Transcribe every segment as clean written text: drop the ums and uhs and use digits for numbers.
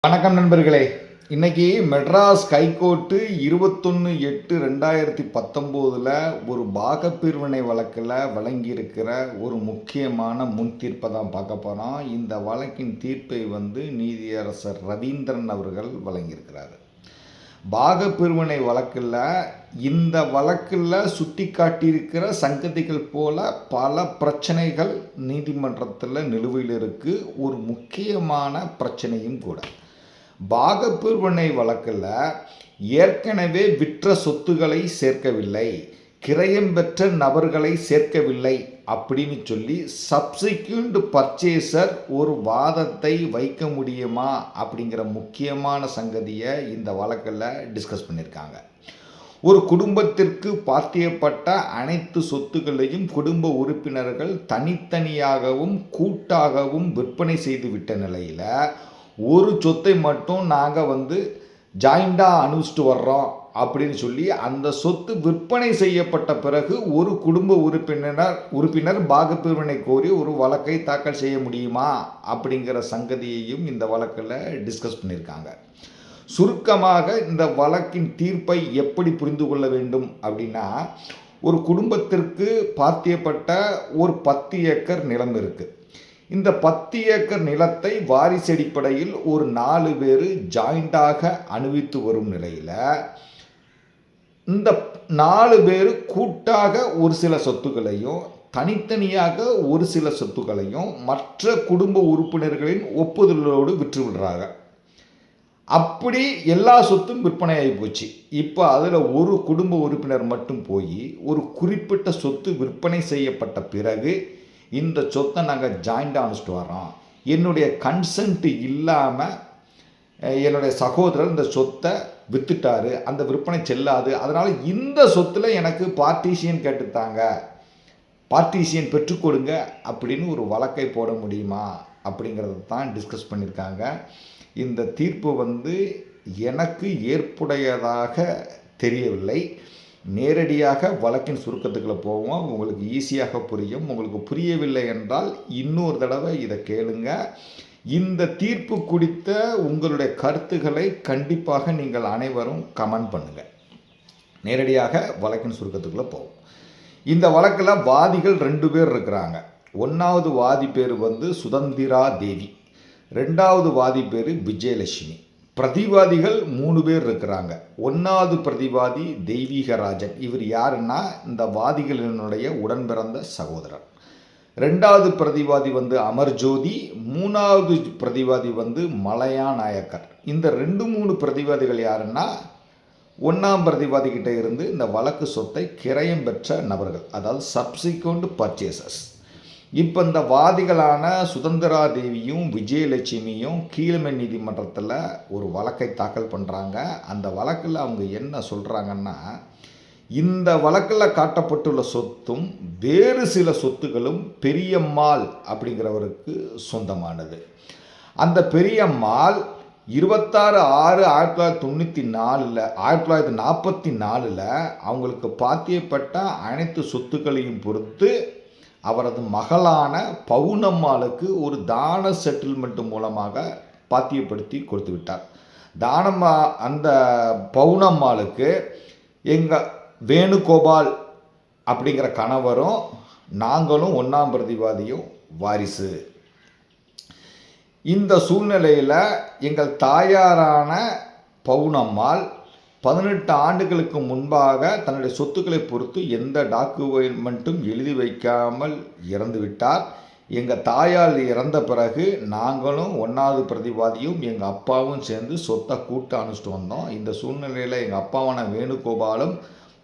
வணக்கம் நண்பர்களே. இன்னைக்கு மெட்ராஸ் ஹைகோர்ட்டு 21/8/2019 ஒரு பாகப்பிரிவினை வழக்கில் வழங்கியிருக்கிற ஒரு முக்கியமான முன் தீர்ப்பை தான் பார்க்க போகிறோம். இந்த வழக்கின் தீர்ப்பை நீதியரசர் ரவீந்திரன் அவர்கள் வழங்கியிருக்கிறார். பாகப்பிரிவினை வழக்கில் இந்த வழக்கில் சுட்டி காட்டியிருக்கிற சங்கதிகள் போல பல பிரச்சனைகள் நீதிமன்றத்தில் நிலுவையில் இருக்குது. ஒரு முக்கியமான பிரச்சனையும் கூட. பாகப்பிரிவினை வழக்கில் ஏற்கனவே விற்ற சொத்துக்களை சேர்க்கவில்லை, கிரயம் பெற்ற நபர்களை சேர்க்கவில்லை அப்படின்னு சொல்லி சப்சிக்வெண்ட் பர்ச்சேசர் ஒரு வாதத்தை வைக்க முடியுமா அப்படிங்கிற முக்கியமான சங்கதியை இந்த வழக்கில் டிஸ்கஸ் பண்ணியிருக்காங்க. ஒரு குடும்பத்திற்கு பாத்தியப்பட்ட அனைத்து சொத்துக்களையும் குடும்ப உறுப்பினர்கள் தனித்தனியாகவும் கூட்டாகவும் விற்பனை செய்துவிட்ட நிலையில் ஒரு சொத்தை மட்டும் நாங்கள் ஜாயிண்டாக அனுப்பிச்சிட்டு வர்றோம் அப்படின்னு சொல்லி அந்த சொத்து விற்பனை செய்யப்பட்ட பிறகு ஒரு குடும்ப உறுப்பினர் பாகப்பிரிவினை கோரி ஒரு வழக்கை தாக்கல் செய்ய முடியுமா அப்படிங்கிற சங்கதியையும் இந்த வழக்கில் டிஸ்கஸ் பண்ணியிருக்காங்க. சுருக்கமாக இந்த வழக்கின் தீர்ப்பை எப்படி புரிந்து கொள்ள வேண்டும் அப்படின்னா, ஒரு குடும்பத்திற்கு பாத்தியப்பட்ட ஒரு 10 ஏக்கர் நிலம் இருக்குது. இந்த 10 ஏக்கர் நிலத்தை வாரிசு அடிப்படையில் ஒரு 4 பேர் ஜாயிண்டாக அனுபவித்து வரும் நிலையில் இந்த 4 பேர் கூட்டாக ஒரு சில சொத்துக்களையும் தனித்தனியாக ஒரு சில சொத்துக்களையும் மற்ற குடும்ப உறுப்பினர்களின் ஒப்புதலோடு விற்று விடுறாங்க. அப்படி எல்லா சொத்தும் விற்பனை ஆகி போச்சு. இப்போ அதில் ஒரு குடும்ப உறுப்பினர் மட்டும் போய் ஒரு குறிப்பிட்ட சொத்து விற்பனை செய்யப்பட்ட பிறகு இந்த சொத்தை நாங்கள் ஜாயிண்டாக அனுப்பிச்சிட்டு வரோம், என்னுடைய கன்சென்ட் இல்லாமல் என்னுடைய சகோதரர் இந்த சொத்தை விற்றுட்டாரு, அந்த விற்பனை செல்லாது, அதனால் இந்த சொத்தில் எனக்கு பார்ட்டிஷியன் கேட்டுத்தாங்க, பார்ட்டிஷியன் பெற்றுக்கொடுங்க அப்படின்னு ஒரு வழக்கை போட முடியுமா அப்படிங்கிறத தான் டிஸ்கஸ் பண்ணியிருக்காங்க. இந்த தீர்ப்பு எனக்கு ஏற்புடையதாக தெரியவில்லை. நேரடியாக வழக்கின் சுருக்கத்துக்குள்ளே போவோம், உங்களுக்கு ஈஸியாக புரியும். உங்களுக்கு புரியவில்லை என்றால் இன்னொரு தடவை இதை கேளுங்க. இந்த தீர்ப்பு குறித்த உங்களுடைய கருத்துக்களை கண்டிப்பாக நீங்கள் அனைவரும் கமெண்ட் பண்ணுங்கள். நேரடியாக வழக்கின் சுருக்கத்துக்குள்ளே போவோம். இந்த வழக்கில் வாதிகள் 2 பேர் இருக்கிறாங்க. 1வது வாதி பேர் சுதந்திரா தேவி, 2வது வாதி பேர் விஜயலட்சுமி. பிரதிவாதிகள் 3 பேர் இருக்கிறாங்க. 1வது பிரதிவாதி தெய்வீகராஜன், இவர் யாருன்னா இந்த வாதிகளினுடைய உடன் பிறந்த சகோதரர். 2வது பிரதிவாதி அமர்ஜோதி, 3வது பிரதிவாதி மலையா நாயக்கர். இந்த 2-3 பிரதிவாதிகள் யாருன்னா 1ஆம் பிரதிவாதி கிட்ட இருந்து இந்த வழக்கு சொத்தை கிரயம் பெற்ற நபர்கள், அதாவது சப்சிக்வெண்ட் பர்ச்சேசர்ஸ். இப்போ இந்த வாதிகளான சுதந்திரா தேவியும் விஜயலட்சுமியும் கீழமை நீதிமன்றத்தில் ஒரு வழக்கை தாக்கல் பண்ணுறாங்க. அந்த வழக்கில் அவங்க என்ன சொல்கிறாங்கன்னா, இந்த வழக்கில் காட்டப்பட்டுள்ள சொத்தும் வேறு சில சொத்துக்களும் பெரியம்மாள் அப்படிங்கிறவருக்கு சொந்தமானது. அந்த பெரியம்மாள் 26/6/1944 அவங்களுக்கு பாத்தியப்பட்ட அனைத்து சொத்துக்களையும் பொறுத்து அவரது மகளான பவுனம்மாளுக்கு ஒரு தான செட்டில்மெண்ட் மூலமாக பாத்தியப்படுத்தி கொடுத்து விட்டார். அந்த பவுனம்மாளுக்கு எங்கள் வேணுகோபால் அப்படிங்கிற கணவரும் நாங்களும் 1ஆம் பிரதிவாதியும் வாரிசு. இந்த சூழ்நிலையில் எங்கள் தாயாரான பவுனம்மாள் 18 ஆண்டுகளுக்கு முன்பாக தன்னுடைய சொத்துக்களை பொறுத்து எந்த டாக்குமெண்ட்டும் எழுதி வைக்காமல் இறந்துவிட்டார். எங்கள் தாயார் இறந்த பிறகு நாங்களும் 1வது பிரதிவாதியும் எங்கள் அப்பாவும் சேர்ந்து சொத்தை கூட்ட அனுப்பிச்சிட்டு வந்தோம். இந்த சூழ்நிலையில் எங்கள் அப்பாவான வேணுகோபாலும்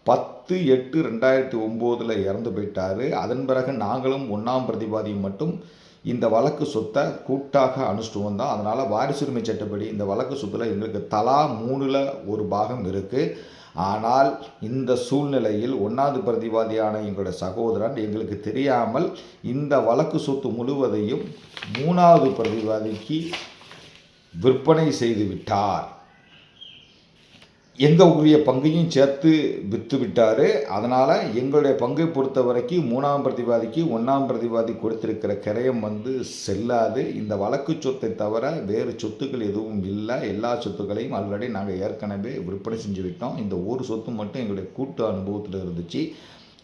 10/8/2009 இறந்து போயிட்டார். அதன் பிறகு நாங்களும் 1ஆம் பிரதிவாதியும் மட்டும் இந்த வழக்கு சொத்தை கூட்டாக அனுப்பிச்சிட்டு வந்தோம். அதனால் வாரிசுரிமை சட்டப்படி இந்த வழக்கு சொத்தில் எங்களுக்கு தலா 3ல் ஒரு பாகம் இருக்குது. ஆனால் இந்த சூழ்நிலையில் 1வது பிரதிவாதியான எங்களுடைய சகோதரன் எங்களுக்கு தெரியாமல் இந்த வழக்கு சொத்து முழுவதையும் 3வது பிரதிவாதிக்கு விற்பனை செய்து விட்டார். எங்கள் உரிய பங்கையும் சேர்த்து விற்று விட்டார். அதனால் எங்களுடைய பங்கை பொறுத்த வரைக்கும் 3ஆம் பிரதிவாதிக்கு 1ஆம் பிரதிவாதி கொடுத்திருக்கிற கிரயம் வந்து செல்லாது. இந்த வழக்கு சொத்தை தவிர வேறு சொத்துக்கள் எதுவும் இல்லை. எல்லா சொத்துக்களையும் ஆல்ரெடி நாங்கள் ஏற்கனவே விற்பனை செஞ்சு விட்டோம். இந்த ஒரு சொத்து மட்டும் எங்களுடைய கூட்டு அனுபவத்தில் இருந்துச்சு.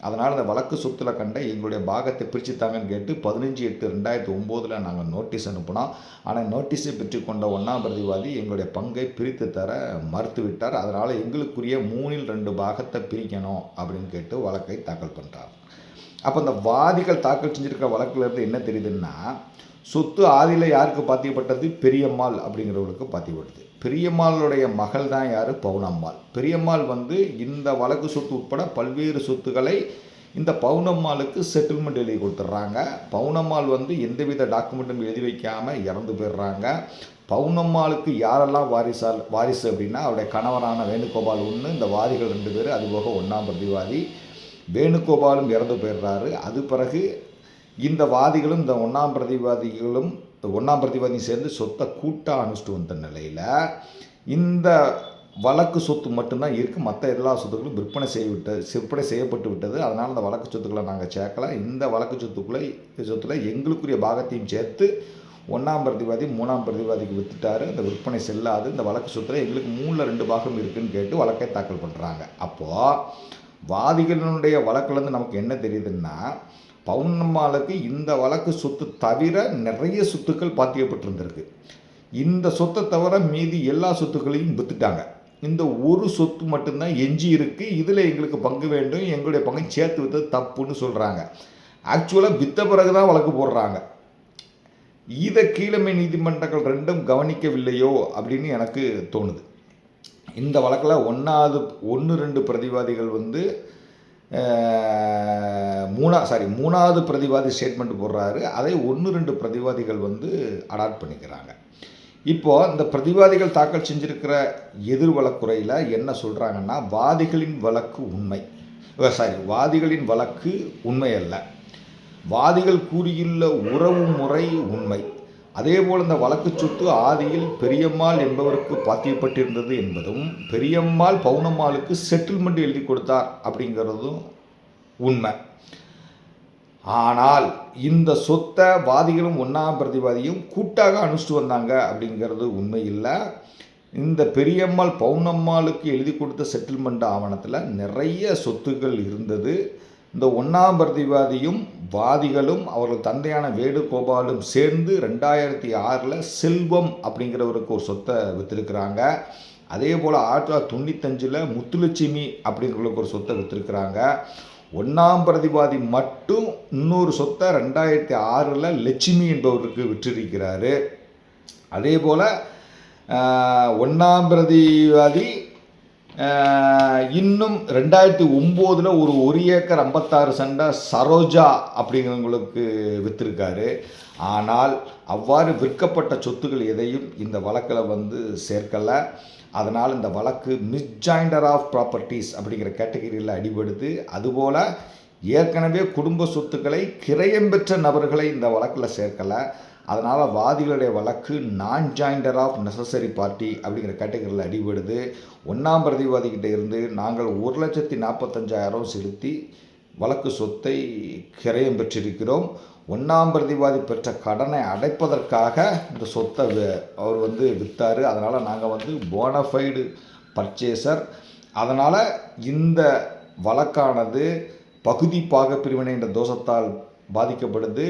அதனால் இந்த வழக்கு சொத்தில் கண்ட எங்களுடைய பாகத்தை பிரித்து தாங்கன்னு கேட்டு 15/8/2009 நாங்கள் நோட்டீஸ் அனுப்பினோம். ஆனால் நோட்டீஸை பெற்றுக்கொண்ட 1ஆம் பிரதிவாதி எங்களுடைய பங்கை பிரித்து தர மறுத்துவிட்டார். அதனால் எங்களுக்குரிய 3/2 பாகத்தை பிரிக்கணும் அப்படின்னு கேட்டு வழக்கை தாக்கல் பண்ணுறார். அப்போ இந்த வாதிகள் தாக்கல் செஞ்சுருக்க வழக்கிலேருந்து என்ன தெரியுதுன்னா, சொத்து ஆதியில் யாருக்கு பாத்தியப்பட்டது? பெரியம்மாள் அப்படிங்கிறவங்களுக்கு பாத்தியப்பட்டது. பெரியம்மாளுடைய மகள் தான் யார்? பவுனம்மாள். பெரியம்மாள் வந்து இந்த வழக்கு சொத்து உட்பட பல்வேறு சொத்துக்களை இந்த பவுனம்மாளுக்கு செட்டில்மெண்ட் எழுதி கொடுத்துட்றாங்க. பவுனம்மாள் வந்து எந்தவித டாக்குமெண்ட்டும் எழுதி வைக்காமல் இறந்து போயிடுறாங்க. பவுனம்மாளுக்கு யாரெல்லாம் வாரிசு அப்படின்னா, அவருடைய கணவரான வேணுகோபால் ஒன்று, இந்த வாதிகள் 2 பேர், அதுபோக 1ஆம் பிரதிவாதி. வேணுகோபாலும் இறந்து போயிடுறாரு. அது பிறகு இந்த வாதிகளும் இந்த 1ஆம் பிரதிவாதிகளும் 1ஆம் பிரதிவாதியும் சேர்ந்து சொத்தை கூட்டாக அனுஷ்டிட்டு வந்த நிலையில் இந்த வழக்கு சொத்து மட்டும்தான் இருக்குது. மற்ற எல்லா சொத்துக்களும் விற்பனை செய்யப்பட்டு விட்டது. அதனால் அந்த வழக்கு சொத்துக்களை நாங்கள் சேர்க்கல. இந்த வழக்கு சொத்தில் எங்களுக்குரிய பாகத்தையும் சேர்த்து 1ஆம் பிரதிவாதி 3ஆம் பிரதிவாதிக்கு விற்றுட்டாரு. இந்த விற்பனை செல்லாது. இந்த வழக்கு சொத்தில் எங்களுக்கு 3/2 பாகம் இருக்குதுன்னு கேட்டு வழக்கை தாக்கல் பண்ணுறாங்க. அப்போது வாதிகளினுடைய வழக்கிலேருந்து நமக்கு என்ன தெரியுதுன்னா, பவுனம்மாளுக்கு இந்த வழக்கு சொத்து தவிர நிறைய சொத்துக்கள் பாத்தியப்பட்டிருந்திருக்கு. இந்த சொத்தை தவிர மீதி எல்லா சொத்துக்களையும் விற்றுட்டாங்க. இந்த ஒரு சொத்து மட்டும்தான் எஞ்சி இருக்குது. இதில் எங்களுக்கு பங்கு வேண்டும், எங்களுடைய பங்கை சேர்த்து விற்றது தப்புன்னு சொல்கிறாங்க. ஆக்சுவலாக விற்ற பிறகு தான் வழக்கு போடுறாங்க. இதை கீழமை நீதிமன்றங்கள் 2ம் கவனிக்கவில்லையோ அப்படின்னு எனக்கு தோணுது. இந்த வழக்கில் 1-2 பிரதிவாதிகள் வந்து 3ஆவது பிரதிவாதி ஸ்டேட்மெண்ட் போடுறாரு. அதை 1-2 பிரதிவாதிகள் வந்து அடாப்ட் பண்ணிக்கிறாங்க. இப்போது இந்த பிரதிவாதிகள் தாக்கல் செஞ்சுருக்கிற எதிர் வழக்குறையில் என்ன சொல்கிறாங்கன்னா, வாதிகளின் வழக்கு உண்மை அல்ல. வாதிகள் கூறியுள்ள உறவு முறை உண்மை. அதேபோல் இந்த வழக்கு சொத்து ஆதியில் பெரியம்மாள் என்பவருக்கு பாத்தியப்பட்டிருந்தது என்பதும், பெரியம்மாள் பவுனம்மாளுக்கு செட்டில்மெண்ட் எழுதி கொடுத்தார் அப்படிங்கிறதும் உண்மை. ஆனால் இந்த சொத்தை வாதிகளும் 1ஆம் பிரதிவாதியும் கூட்டாக அனுஷ்டிட்டு வந்தாங்க அப்படிங்கிறது உண்மை இல்லை. இந்த பெரியம்மாள் பவுனம்மாளுக்கு எழுதி கொடுத்த செட்டில்மெண்ட் ஆவணத்தில் நிறைய சொத்துக்கள் இருந்தது. இந்த 1ஆம் பிரதிவாதியும் வாதிகளும் அவர்கள் தந்தையான வேணுகோபாலும் சேர்ந்து 2006 செல்வம் அப்படிங்கிறவருக்கு ஒரு சொத்தை விற்றுருக்குறாங்க. அதே போல் 1995 முத்துலட்சுமி அப்படிங்கிறவங்களுக்கு ஒரு சொத்தை விற்றுருக்குறாங்க. 1ஆம் பிரதிவாதி மட்டும் இன்னொரு சொத்தை 2006 லட்சுமி என்பவருக்கு விற்றிருக்கிறாரு. அதே போல் 1ஆம் பிரதிவாதி இன்னும் 2009 ஒரு ஏக்கர் 56 சென்ட் சரோஜா அப்படிங்கிறவங்களுக்கு விற்றுருக்காரு. ஆனால் அவ்வாறு விற்கப்பட்ட சொத்துக்கள் எதையும் இந்த வழக்கில் வந்து சேர்க்கலை. அதனால் இந்த வழக்கு மிஸ்ஜாயிண்டர் ஆஃப் ப்ராப்பர்ட்டிஸ் அப்படிங்கிற கேட்டகரியில் அடிபடுது. அதுபோல் ஏற்கனவே குடும்ப சொத்துக்களை கிரயம் பெற்ற நபர்களை இந்த வழக்கில் சேர்க்கலை. அதனால் வாதிகளுடைய வழக்கு நான் ஜாயிண்டர் ஆஃப் நெசசரி பார்ட்டி அப்படிங்கிற கேட்டகரியில் அடிபடுது. 1ஆம் பிரதிவாதிகிட்ட இருந்து நாங்கள் 1,45,000 செலுத்தி வழக்கு சொத்தை கிரயம் பெற்றிருக்கிறோம். 1ஆம் பிரதிவாதி பெற்ற கடனை அடைப்பதற்காக இந்த சொத்தை அவர் வந்து விற்றார். அதனால் நாங்கள் வந்து போனஃபைடு பர்ச்சேசர். அதனால் இந்த வழக்கானது பகுதி பாக பிரிவினை என்ற தோஷத்தால் பாதிக்கப்படுது.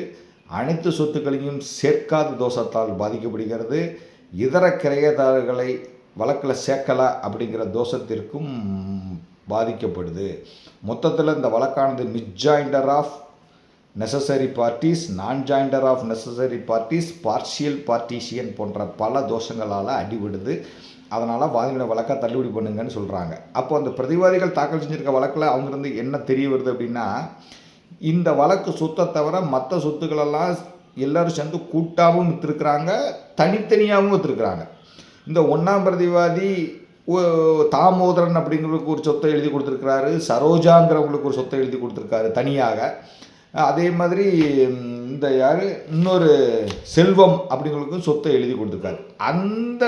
அனைத்து சொத்துக்களையும் சேர்க்காத தோஷத்தால் பாதிக்கப்படுகிறது. இதர கிரையதாரர்களை வழக்கில் சேர்க்கலை அப்படிங்கிற தோஷத்திற்கும் பாதிக்கப்படுது. மொத்தத்தில் இந்த வழக்கானது misjoinder of necessary parties, non jointer of necessary parties, partial partition போன்ற பல தோஷங்களால் அடிபடுது. அதனால் வாதிகளோட வழக்கை தள்ளுபடி பண்ணுங்கன்னு சொல்கிறாங்க. அப்போ அந்த பிரதிவாதிகள் தாக்கல் செஞ்சுருக்க வழக்கில் அவங்கிருந்து என்ன தெரிய வருது அப்படின்னா, இந்த வழக்கு சொத்தை தவிர மற்ற சொத்துக்களெல்லாம் எல்லோரும் சேர்ந்து கூட்டாகவும் விற்றுருக்குறாங்க, தனித்தனியாகவும் விற்றுருக்குறாங்க. இந்த 1ஆம் பிரதிவாதி தாமோதரன் அப்படிங்கிறவங்களுக்கு ஒரு சொத்தை எழுதி கொடுத்துருக்கிறாரு, சரோஜாங்கிறவங்களுக்கு ஒரு சொத்தை எழுதி கொடுத்துருக்காரு தனியாக. அதே மாதிரி இந்த இன்னொரு செல்வம் அப்படிங்களுக்கும் சொத்தை எழுதி கொடுத்துருக்காரு. அந்த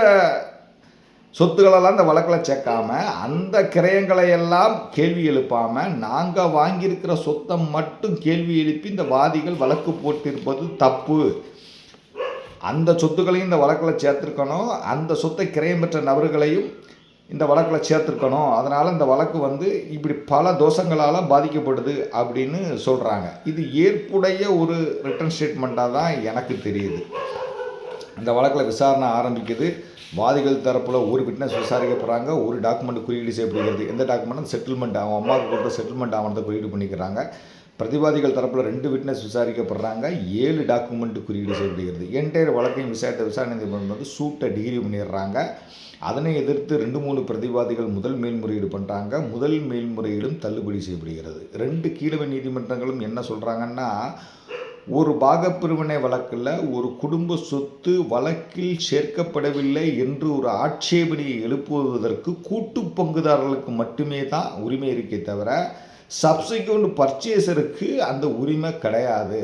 சொத்துக்களெல்லாம் இந்த வழக்கில் சேர்க்காம அந்த கிரயங்களை எல்லாம் கேள்வி எழுப்பாமல் நாங்கள் வாங்கியிருக்கிற சொத்தை மட்டும் கேள்வி எழுப்பி இந்த வாதிகள் வழக்கு போட்டிருப்பது தப்பு. அந்த சொத்துக்களையும் இந்த வழக்கில் சேர்த்துருக்கணும், அந்த சொத்தை கிரயம் பெற்ற நபர்களையும் இந்த வழக்கில் சேர்த்துருக்கணும். அதனால் இந்த வழக்கு இப்படி பல தோஷங்களால் பாதிக்கப்படுது அப்படின்னு சொல்கிறாங்க. இது ஏற்புடைய ஒரு ரிட்டன் ஸ்டேட்மெண்ட்டாக தான் எனக்கு தெரியுது. இந்த வழக்கில் விசாரணை ஆரம்பிக்குது. வாதிகள் தரப்பில் ஒரு விட்னஸ் விசாரிக்கப்படுறாங்க, ஒரு டாக்குமெண்ட் குறியீடு செய்யப்படுகிறது. எந்த டாக்குமெண்ட்? செட்டில்மெண்ட், அவன் அம்மாவுக்கு கொடுத்த செட்டில்மெண்ட் ஆவணத்தை குறியீடு பண்ணிக்கிறாங்க. பிரதிவாதிகள் தரப்பில் 2 விட்னஸ் விசாரிக்கப்படுறாங்க, 7 டாக்குமெண்ட் குறியீடு செய்யப்படுகிறது. என்டையர் வழக்கையும் விசாரணை நீதிமன்றம் சூட்டை டிகிரி பண்ணிடுறாங்க. அதனை எதிர்த்து 2-3 பிரதிவாதிகள் முதல் மேல்முறையீடு பண்ணுறாங்க. முதல் மேல்முறையீடும் தள்ளுபடி செய்யப்படுகிறது. 2 கீழமை நீதிமன்றங்களும் என்ன சொல்கிறாங்கன்னா, ஒரு பாகப்பிரிவினை வழக்கில் ஒரு குடும்ப சொத்து வழக்கில் சேர்க்கப்படவில்லை என்று ஒரு ஆட்சேபனையை எழுப்புவதற்கு கூட்டு பங்குதாரர்களுக்கு மட்டுமே தான் உரிமை இருக்கே தவிர சப்சிக்வெண்ட் பர்ச்சேசருக்கு அந்த உரிமை கிடையாது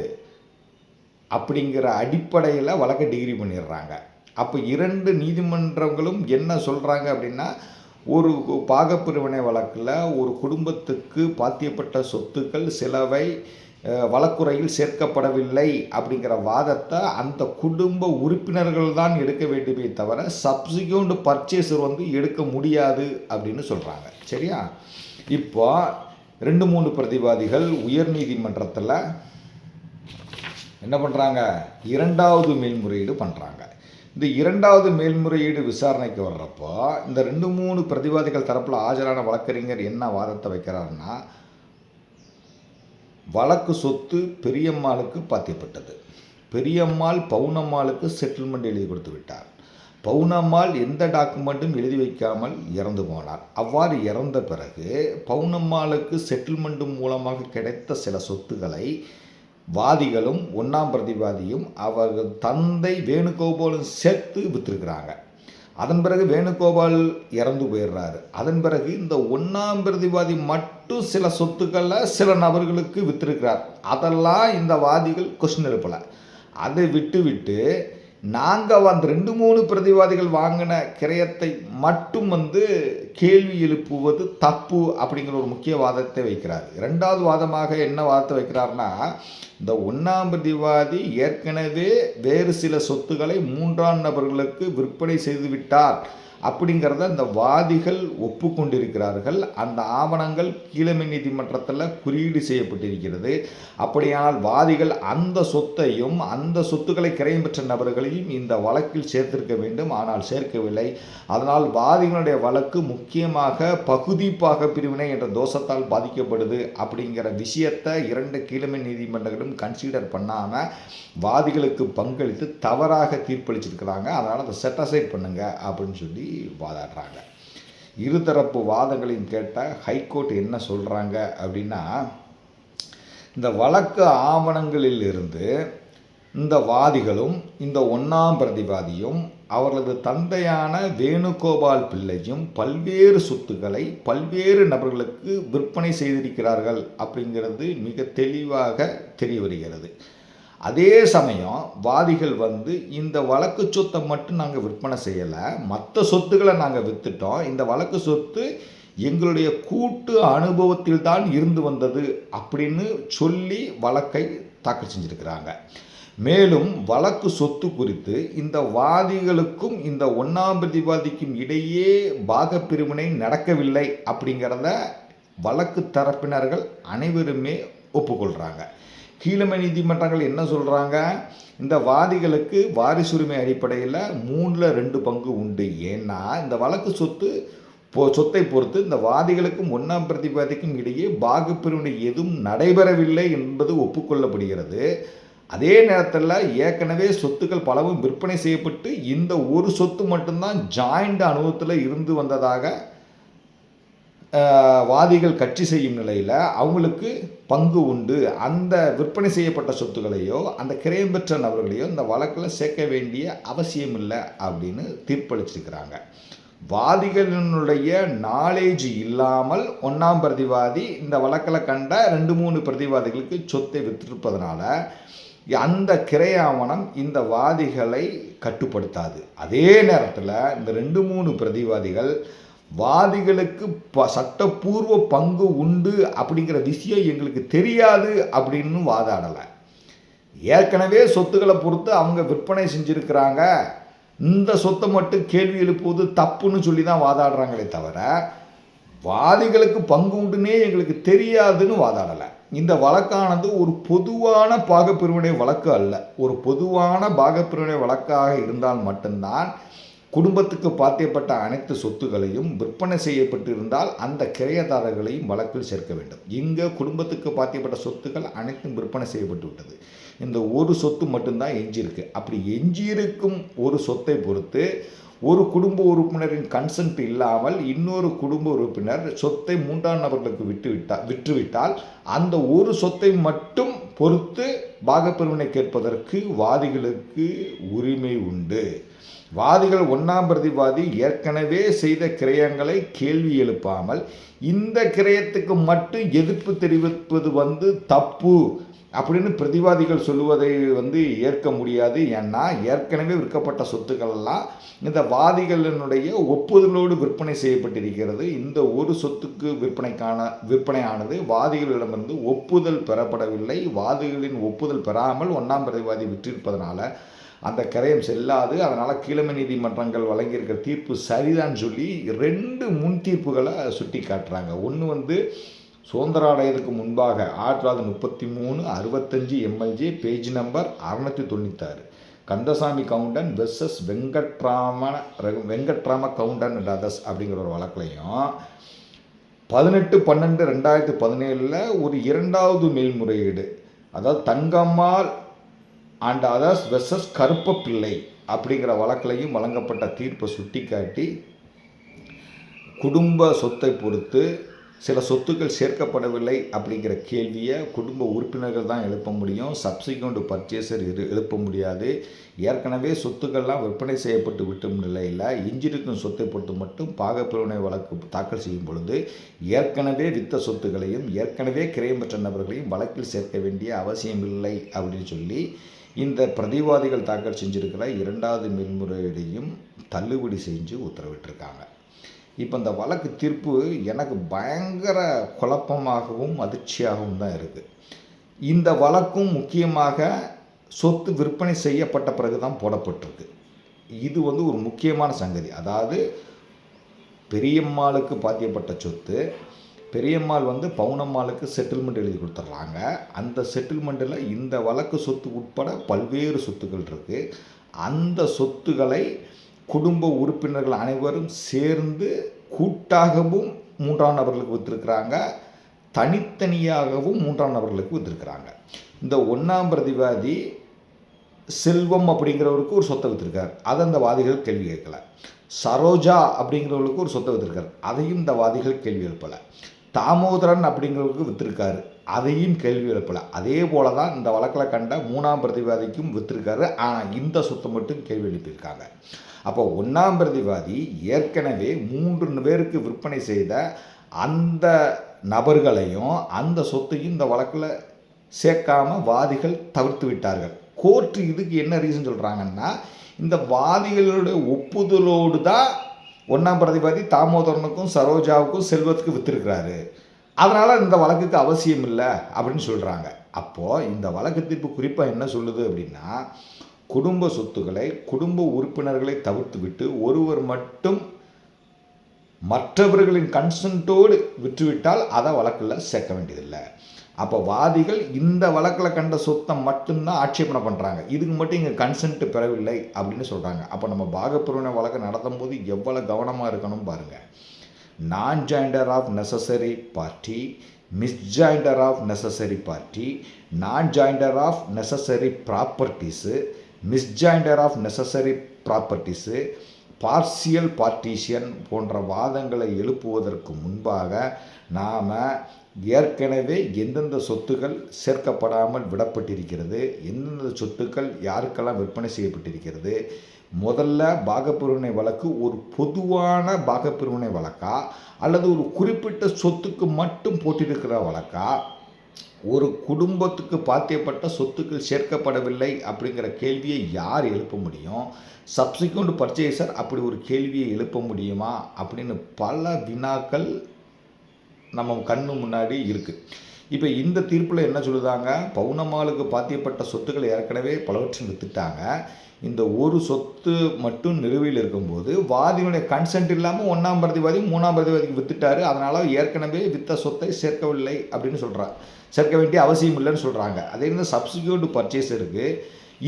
அப்படிங்கிற அடிப்படையில் வழக்கை டிகிரி பண்ணிடுறாங்க. அப்போ 2 நீதிமன்றங்களும் என்ன சொல்கிறாங்க அப்படின்னா, ஒரு பாகப்பிரிவினை வழக்கில் ஒரு குடும்பத்துக்கு பாத்தியப்பட்ட சொத்துக்கள் சிலவை வழக்குறையில் சேர்க்கப்படவில்லை அப்படிங்கிற வாதத்தை அந்த குடும்ப உறுப்பினர்கள் தான் எடுக்க வேண்டுமே தவிர சப்சிக்வெண்ட் பர்ச்சேசர் எடுக்க முடியாது அப்படின்னு சொல்கிறாங்க. சரியா? இப்போ 2-3 பிரதிவாதிகள் உயர் நீதிமன்றத்தில் என்ன பண்ணுறாங்க? 2வது மேல்முறையீடு பண்ணுறாங்க. இந்த 2வது மேல்முறையீடு விசாரணைக்கு வர்றப்போ இந்த 2-3 பிரதிவாதிகள் தரப்பில் ஆஜரான வழக்கறிஞர் என்ன வாதத்தை வைக்கிறாருன்னா, வழக்கு சொத்து பெரியம்மாளுக்கு பாத்தியப்பட்டது. பெரியம்மாள் பவுனம்மாளுக்கு செட்டில்மெண்ட் எழுதி கொடுத்து விட்டார். பவுனம்மாள் எந்த டாக்குமெண்ட்டும் எழுதி வைக்காமல் இறந்து போனார். அவ்வாறு இறந்த பிறகு பவுனம்மாளுக்கு செட்டில்மெண்ட் மூலமாக கிடைத்த சில சொத்துக்களை வாதிகளும் 1ஆம் பிரதிவாதியும் அவர்கள் தந்தை வேணுகோபாலும் சேர்த்து விற்றுருக்கிறாங்க. அதன் பிறகு வேணுகோபால் இறந்து போயிடுறாரு. அதன் பிறகு இந்த 1ஆம் பிரதிவாதி மட்டும் சில சொத்துக்களை சில நபர்களுக்கு விற்றுருக்கிறார். அதெல்லாம் இந்த வாதிகள் கொஸ்டின் எழுப்பலை. அதை விட்டு நாங்கள் அந்த 2-3 பிரதிவாதிகள் வாங்கின கிரயத்தை மட்டும் கேள்வி எழுப்புவது தப்பு அப்படிங்கிற ஒரு முக்கிய வாதத்தை வைக்கிறார். 2வது வாதமாக என்ன வாதத்தை வைக்கிறார்னா, இந்த 1ஆம் பிரதிவாதி ஏற்கனவே வேறு சில சொத்துக்களை 3ஆம் நபர்களுக்கு விற்பனை செய்துவிட்டார் அப்படிங்கிறத இந்த வாதிகள் ஒப்புக்கொண்டிருக்கிறார்கள். அந்த ஆவணங்கள் கீழமை நீதிமன்றத்தில் குறியீடு செய்யப்பட்டிருக்கிறது. அப்படியானால் வாதிகள் அந்த சொத்தையும் அந்த சொத்துக்களை கிரயம் பெற்ற நபர்களையும் இந்த வழக்கில் சேர்த்திருக்க வேண்டும். ஆனால் சேர்க்கவில்லை. அதனால் வாதிகளுடைய வழக்கு முக்கியமாக பகுதி பாகப்பிரிவினை என்ற தோஷத்தால் பாதிக்கப்படுது அப்படிங்கிற விஷயத்தை 2 கீழமை நீதிமன்றங்களும் கன்சிடர் பண்ணாமல் வாதிகளுக்கு பங்களித்து தவறாக தீர்ப்பளிச்சிருக்கிறாங்க. அதனால் அதை செட்டசைட் பண்ணுங்க அப்படின்னு சொல்லி வாதாடுறாங்க. இருதரப்பு வாதங்களையும் கேட்ட ஹைகோர்ட் என்ன சொல்கிறாங்க அப்படின்னா, இந்த வழக்கு ஆவணங்களில் இருந்து இந்த வாதிகளும் இந்த 1ஆம் பிரதிவாதியும் அவர்களது தந்தையான வேணுகோபால் பிள்ளையும் பல்வேறு சொத்துக்களை பல்வேறு நபர்களுக்கு விற்பனை செய்திருக்கிறார்கள் அப்படிங்கிறது மிக தெளிவாக தெரிய வருகிறது. அதே சமயம் வாதிகள் இந்த வழக்கு சொத்தை மட்டும் நாங்கள் விற்பனை செய்யலை, மற்ற சொத்துக்களை நாங்கள் விற்றுட்டோம், இந்த வழக்கு சொத்து எங்களுடைய கூட்டு அனுபவத்தில் தான் இருந்து வந்தது அப்படின்னு சொல்லி வழக்கை தாக்கல் செஞ்சுருக்கிறாங்க. மேலும் வழக்கு சொத்து குறித்து இந்த வாதிகளுக்கும் இந்த 1ஆம் பிரதிவாதிக்கும் இடையே பாகப்பிரிவினை நடக்கவில்லை அப்படிங்கிறத வழக்கு தரப்பினர்கள் அனைவருமே ஒப்புக்கொள்கிறாங்க. கீழமை நீதிமன்றங்கள் என்ன சொல்கிறாங்க, இந்த வாதிகளுக்கு வாரிசுரிமை அடிப்படையில் 3/2 பங்கு உண்டு. ஏன்னா இந்த வழக்கு சொத்தை பொறுத்து இந்த வாதிகளுக்கும் 1ஆம் பிரதிவாதிக்கும் இடையே பாகப்பிரிவினை எதுவும் நடைபெறவில்லை என்பது ஒப்புக்கொள்ளப்படுகிறது. அதே நேரத்தில் ஏற்கனவே சொத்துக்கள் பலவும் விற்பனை செய்யப்பட்டு இந்த ஒரு சொத்து மட்டும்தான் ஜாயிண்ட் அனுபவத்தில் இருந்து வந்ததாக வாதிகள் கட்சி செய்யும் நிலையில் அவங்களுக்கு பங்கு உண்டு. அந்த விற்பனை செய்யப்பட்ட சொத்துக்களையோ அந்த கிரயம் பெற்ற நபர்களையோ இந்த வழக்கில் சேர்க்க வேண்டிய அவசியம் இல்லை அப்படின்னு தீர்ப்பளிச்சிருக்கிறாங்க. வாதிகளினுடைய நாலேஜ் இல்லாமல் 1ஆம் பிரதிவாதி இந்த வழக்கில் கண்ட 2-3 பிரதிவாதிகளுக்கு சொத்தை விற்றிருப்பதனால அந்த கிரை ஆவணம் இந்த வாதிகளை கட்டுப்படுத்தாது. அதே நேரத்தில் இந்த 2-3 பிரதிவாதிகள் வாதிகளுக்கு சட்டப்பூர்வ பங்கு உண்டு அப்படிங்கிற விஷயம் எங்களுக்கு தெரியாது அப்படின்னு வாதாடலை. ஏற்கனவே சொத்துக்களை பொறுத்து அவங்க விற்பனை செஞ்சுருக்கிறாங்க, இந்த சொத்தை மட்டும் கேள்வி எழுப்புவது தப்புன்னு சொல்லி தான் வாதாடுறாங்களே தவிர வாதிகளுக்கு பங்கு உண்டுன்னே எங்களுக்கு தெரியாதுன்னு வாதாடலை. இந்த வழக்கானது ஒரு பொதுவான பாகப்பிரிவினை வழக்கு அல்ல. ஒரு பொதுவான பாகப்பிரிவினை வழக்காக இருந்தால் மட்டும்தான் குடும்பத்துக்கு பாத்தியப்பட்ட அனைத்து சொத்துக்களையும் விற்பனை செய்யப்பட்டு இருந்தால் அந்த கிரையதாரர்களையும் வழக்கில் சேர்க்க வேண்டும். இங்கே குடும்பத்துக்கு பாத்தியப்பட்ட சொத்துக்கள் அனைத்தும் விற்பனை செய்யப்பட்டு விட்டது. இந்த ஒரு சொத்து மட்டும்தான் எஞ்சியிருக்கு. அப்படி எஞ்சியிருக்கும் ஒரு சொத்தை பொறுத்து ஒரு குடும்ப உறுப்பினரின் கன்சென்ட் இல்லாமல் இன்னொரு குடும்ப உறுப்பினர் சொத்தை 3ஆம் நபர்களுக்கு விற்றுவிட்டால் அந்த ஒரு சொத்தை மட்டும் பொறுத்து பாகப்பிரிவினை கேட்பதற்கு வாதிகளுக்கு உரிமை உண்டு. வாதிகள் 1ஆம் பிரதிவாதி ஏற்கனவே செய்த கிரயங்களை கேள்வி எழுப்பாமல் இந்த கிரயத்துக்கு மட்டும் எதிர்ப்பு தெரிவிப்பது தப்பு அப்படின்னு பிரதிவாதிகள் சொல்லுவதை ஏற்க முடியாது. ஏன்னா ஏற்கனவே விற்கப்பட்ட சொத்துக்கள்லாம் இந்த வாதிகளினுடைய ஒப்புதலோடு விற்பனை செய்யப்பட்டிருக்கிறது. இந்த ஒரு சொத்துக்கு விற்பனையானது வாதிகளிடமிருந்து ஒப்புதல் பெறப்படவில்லை. வாதிகளின் ஒப்புதல் பெறாமல் 1ஆம் பிரதிவாதி விற்றிருப்பதனால அந்த கிரயம் செல்லாது. அதனால் கீழமை நீதிமன்றங்கள் வழங்கியிருக்கிற தீர்ப்பு சரிதான் சொல்லி 2 முன் தீர்ப்புகளை சுட்டி காட்டுறாங்க. ஒன்று சுதந்திர அடையதுக்கு முன்பாக 1933 65 MLJ page number 696 Kandasamy Goundan versus Venkatrama Goundan and others அப்படிங்கிற ஒரு வழக்குலையும் 18/12/2017 ஒரு 2வது மேல்முறையீடு, அதாவது தங்கம்மாள் அண்ட் அதர்ஸ் வெர்சஸ் கருப்பப்பிள்ளை அப்படிங்கிற வழக்கிலையும் வழங்கப்பட்ட தீர்ப்பை சுட்டி காட்டி குடும்ப சொத்தை பொறுத்து சில சொத்துக்கள் சேர்க்கப்படவில்லை அப்படிங்கிற கேள்வியை குடும்ப உறுப்பினர்கள் தான் எழுப்ப முடியும். சப்சிக்வெண்ட் பர்ச்சேசர் எழுப்ப முடியாது. ஏற்கனவே சொத்துக்கள்லாம் விற்பனை செய்யப்பட்டு விட்டும் நிலையில் எஞ்சிருக்கும் சொத்தை பொறுத்து மட்டும் பாகப்பிரிவினை வழக்கு தாக்கல் செய்யும் பொழுது ஏற்கனவே வித்த சொத்துக்களையும் ஏற்கனவே கிரயம் பெற்ற நபர்களையும் வழக்கில் சேர்க்க வேண்டிய அவசியமில்லை அப்படின்னு சொல்லி இந்த பிரதிவாதிகள் தாக்கல் செஞ்சுருக்கிற 2வது மேல்முறையீடையும் தள்ளுபடி செஞ்சு உத்தரவிட்டிருக்காங்க. இப்போ இந்த வழக்கு தீர்ப்பு எனக்கு பயங்கர குழப்பமாகவும் அதிர்ச்சியாகவும் தான் இருக்குது. இந்த வழக்கும் முக்கியமாக சொத்து விற்பனை செய்யப்பட்ட பிறகு தான் போடப்பட்டிருக்கு. இது ஒரு முக்கியமான சங்கதி. அதாவது பெரியம்மாளுக்கு பாத்தியப்பட்ட சொத்து, பெரியம்மாள் பவுனம்மாளுக்கு செட்டில்மெண்ட் எழுதி கொடுத்துட்றாங்க. அந்த செட்டில்மெண்ட்டில் இந்த வழக்கு சொத்து உட்பட பல்வேறு சொத்துக்கள் இருக்குது. அந்த சொத்துக்களை குடும்ப உறுப்பினர்கள் அனைவரும் சேர்ந்து கூட்டாகவும் 3ஆம் நபர்களுக்கு விற்றுருக்கிறாங்க, தனித்தனியாகவும் 3ஆம் நபர்களுக்கு விற்றுருக்கிறாங்க. இந்த 1ஆம் பிரதிவாதி செல்வம் அப்படிங்கிறவருக்கு ஒரு சொத்தை விற்றுருக்கார், அதை அந்த வாதிகள் கேள்வி கேட்கல. சரோஜா அப்படிங்கிறவங்களுக்கு ஒரு சொத்தை விற்றுருக்கார், அதையும் இந்த வாதிகள் கேள்வி எழுப்பலை. தாமோதரன் அப்படிங்கிறவருக்கு விற்றுருக்காரு, அதையும் கேள்வி எழுப்பலை. அதே போல தான் இந்த வழக்கில் கண்ட 3ஆம் பிரதிவாதிக்கும் விற்றுருக்காரு, ஆனால் இந்த சொத்தை மட்டும் கேள்வி எழுப்பியிருக்காங்க. அப்போ 1ஆம் பிரதிவாதி ஏற்கனவே 3 பேருக்கு விற்பனை செய்த அந்த நபர்களையும் அந்த சொத்தையும் இந்த வழக்கில் சேர்க்காம வாதிகள் தவிர்த்து விட்டார்கள். கோர்ட்டு இதுக்கு என்ன ரீசன் சொல்கிறாங்கன்னா, இந்த வாதிகளுடைய ஒப்புதலோடு தான் 1ஆம் பிரதிவாதி தாமோதரனுக்கும் சரோஜாவுக்கும் செல்வத்துக்கு விற்றுருக்கிறாரு, அதனால் இந்த வழக்குக்கு அவசியம் இல்லை அப்படின்னு சொல்கிறாங்க. அப்போது இந்த வழக்கு தீர்ப்பு குறிப்பாக என்ன சொல்லுது அப்படின்னா, குடும்ப சொத்துக்களை குடும்ப உறுப்பினர்களை தவிர்த்து விட்டு ஒருவர் மட்டும் மற்றவர்களின் கன்சென்ட்டோடு விற்றுவிட்டால் அதை வழக்கில் சேர்க்க வேண்டியதில்லை. அப்போ வாதிகள் இந்த வழக்கில் கண்ட சொத்தை மட்டும்தான் ஆட்சேபனை பண்ணுறாங்க, இதுக்கு மட்டும் இங்கே கன்சென்ட் பெறவில்லை அப்படின்னு சொல்கிறாங்க. அப்போ நம்ம பாகப்பிரிவினை வழக்கு நடத்தும் போது எவ்வளோ கவனமாக இருக்கணும் பாருங்கள். நான் jointer of necessary party, misjoinder of necessary party, நான் jointer of necessary properties, misjoinder of necessary properties, partial partition போன்ற வாதங்களை எழுப்புவதற்கு முன்பாக நாம் ஏற்கனவே எந்தெந்த சொத்துக்கள் சேர்க்கப்படாமல் விடப்பட்டிருக்கிறது, எந்தெந்த சொத்துக்கள் யாருக்கெல்லாம் விற்பனை செய்யப்பட்டிருக்கிறது, முதல்ல பாகப்பிரிவினை வழக்கு ஒரு பொதுவான பாகப்பிரிவினை வழக்கா அல்லது ஒரு குறிப்பிட்ட சொத்துக்கு மட்டும் போட்டிருக்கிற வழக்கா, ஒரு குடும்பத்துக்கு பாத்தியப்பட்ட சொத்துக்கள் சேர்க்கப்படவில்லை அப்படிங்கிற கேள்வியை யார் எழுப்ப முடியும்? சப்சிக்வெண்ட் பர்ச்சேசர் அப்படி ஒரு கேள்வியை எழுப்ப முடியுமா? அப்படின்னு பல வினாக்கள் நம்ம கண்ணு முன்னாடி இருக்குது. இப்போ இந்த தீர்ப்பில் என்ன சொல்லுதாங்க, பவுனம்மாளுக்கு பாத்தியப்பட்ட சொத்துக்களை ஏற்கனவே பலவற்றையும் விற்றுட்டாங்க. இந்த ஒரு சொத்து மட்டும் நிலுவையில் இருக்கும்போது வாதியினுடைய கன்சென்ட் இல்லாமல் 1ஆம் பிரதிவாதி 3ஆம் பிரதிவாதிக்கு வித்துட்டாரு. அதனால் ஏற்கனவே வித்த சொத்தை சேர்க்கவில்லை அப்படின்னு சொல்கிறார். சேர்க்க வேண்டிய அவசியம் இல்லைன்னு சொல்கிறாங்க. அதே மாதிரி சப்சிக்யூட் பர்ச்சேஸருக்கு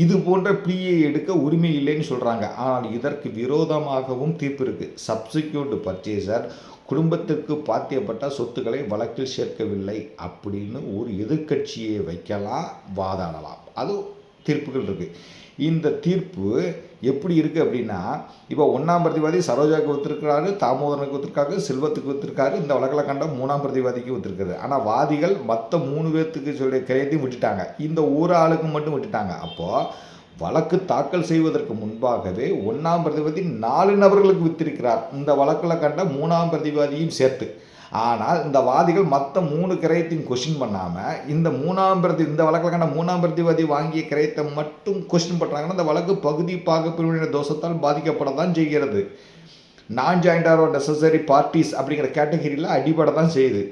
இது போன்ற பிஏ எடுக்க உரிமை இல்லைன்னு சொல்கிறாங்க. ஆனால் இதற்கு விரோதமாகவும் தீர்ப்பு இருக்குது. சப்சிக்யூட் பர்ச்சேசர் குடும்பத்திற்கு பாத்தியப்பட்ட சொத்துக்களை வழக்கில் சேர்க்கவில்லை அப்படின்னு ஒரு எதிர்க்கட்சியை வைக்கலாம், வாதாடலாம். அது தீர்ப்புகள் இருக்குது. இந்த தீர்ப்பு எப்படி இருக்குது அப்படின்னா, இப்போ 1ஆம் பிரதிவாதி சரோஜாவுக்கு விற்றுருக்காரு, தாமோதரனுக்கு விற்றுருக்காரு, செல்வத்துக்கு விற்றுருக்காரு, இந்த வழக்கில் கண்ட 3ஆம் பிரதிவாதிக்கு விற்றுருக்குது. ஆனால் வாதிகள் மற்ற 3 பேர்த்துக்கு சொல்லிய கிரயத்தையும் விட்டுட்டாங்க, இந்த ஒரு ஆளுக்கு மட்டும் விட்டுட்டாங்க. அப்போது வழக்கு தாக்கல் செய்வதற்கு முன்பாகவே 1ஆம் பிரதிவாதி 4 நபர்களுக்கு விற்றிருக்கிறார், இந்த வழக்கில் கண்ட 3ஆம் பிரதிவாதியும் சேர்த்து. ஆனால் இந்த வாதிகள் மற்ற 3 கிரயத்தையும் கொஸ்டின் பண்ணாமல் இந்த வழக்கில் கண்ட 3ஆம் பிரதிவாதி வாங்கிய கிரயத்தை மட்டும் கொஸ்டின் பண்ணுறாங்கன்னா இந்த வழக்கு பகுதி பாகப்பிரிவினை தோஷத்தால் பாதிக்கப்பட தான் செய்கிறது. நான் ஜாயின்ட் ஆர் நெசசரி பார்ட்டிஸ் அப்படிங்கிற கேட்டகரியில் அடிபட தான் செய்யுது.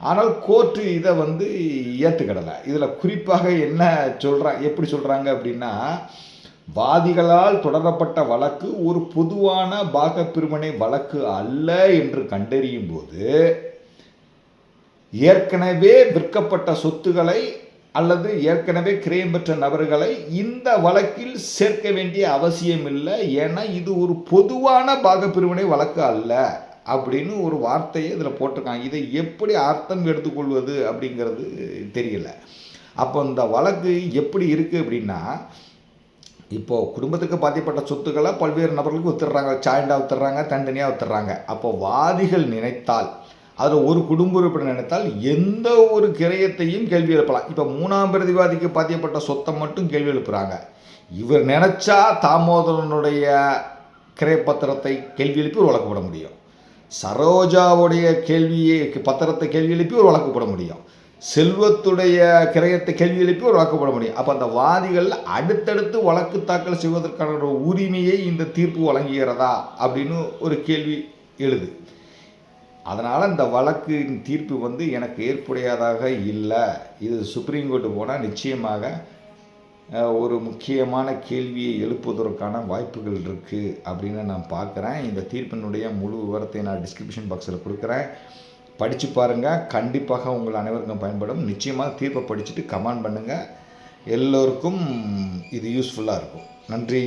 ஆனால் கோர்ட்டு இதை ஏற்றுக்கிடலை. இதில் குறிப்பாக என்ன எப்படி சொல்கிறாங்க அப்படின்னா, வாதிகளால் தொடரப்பட்ட வழக்கு ஒரு பொதுவான பாகப்பிரிவினை வழக்கு அல்ல என்று கண்டறியும் போது ஏற்கனவே விற்கப்பட்ட சொத்துக்களை அல்லது ஏற்கனவே கிரயம் பெற்ற நபர்களை இந்த வழக்கில் சேர்க்க வேண்டிய அவசியம் இல்லை, ஏன்னா இது ஒரு பொதுவான பாகப்பிரிவினை வழக்கு அல்ல அப்படின்னு ஒரு வார்த்தையை இதில் போட்டிருக்காங்க. இதை எப்படி அர்த்தம் எடுத்துக்கொள்வது அப்படிங்கிறது தெரியல. அப்போ இந்த வழக்கு எப்படி இருக்குது அப்படின்னா, இப்போது குடும்பத்துக்கு பாதிக்கப்பட்ட சொத்துக்களை பல்வேறு நபர்களுக்கு வித்துடுறாங்க, சாய்ண்டாக வித்துடுறாங்க, தனித்தனியாக வித்துடுறாங்க. அப்போ வாதிகள் நினைத்தால், அதில் ஒரு குடும்ப உறுப்பினர் நினைத்தால் எந்த ஒரு கிரயத்தையும் கேள்வி எழுப்பலாம். இப்போ 3ஆம் பிரதிவாதிக்கு பாதிக்கப்பட்ட சொத்தை மட்டும் கேள்வி எழுப்புகிறாங்க. இவர் நினைச்சா தாமோதரனுடைய கிரயப்பத்திரத்தை கேள்வி எழுப்பி ஒரு வழக்கு போட முடியும், சரோஜாவுடைய பத்திரத்தை கேள்வி எழுப்பி ஒரு வழக்கு போட முடியும், செல்வத்துடைய கிரயத்தை கேள்வி எழுப்பி ஒரு வழக்கு போட முடியும். அப்போ அந்த வாதிகள் அடுத்தடுத்து வழக்கு தாக்கல் செய்வதற்கான ஒரு உரிமையை இந்த தீர்ப்பு வழங்குகிறதா அப்படின்னு ஒரு கேள்வி எழுது. அதனால் இந்த வழக்கின் தீர்ப்பு எனக்கு ஏற்புடையதாக இல்லை. இது சுப்ரீம் கோர்ட்டு போனால் நிச்சயமாக ஒரு முக்கியமான கேள்வியை எழுப்புவதற்கான வாய்ப்புகள் இருக்குது அப்படின்னு நான் பார்க்குறேன். இந்த தீர்ப்பினுடைய முழு விவரத்தை நான் டிஸ்கிரிப்ஷன் பாக்ஸில் கொடுக்குறேன், படித்து பாருங்கள். கண்டிப்பாக உங்கள் அனைவருக்கும் பயன்படும். நிச்சயமாக தீர்ப்பை படிச்சுட்டு கமெண்ட் பண்ணுங்கள். எல்லோருக்கும் இது யூஸ்ஃபுல்லாக இருக்கும். நன்றி.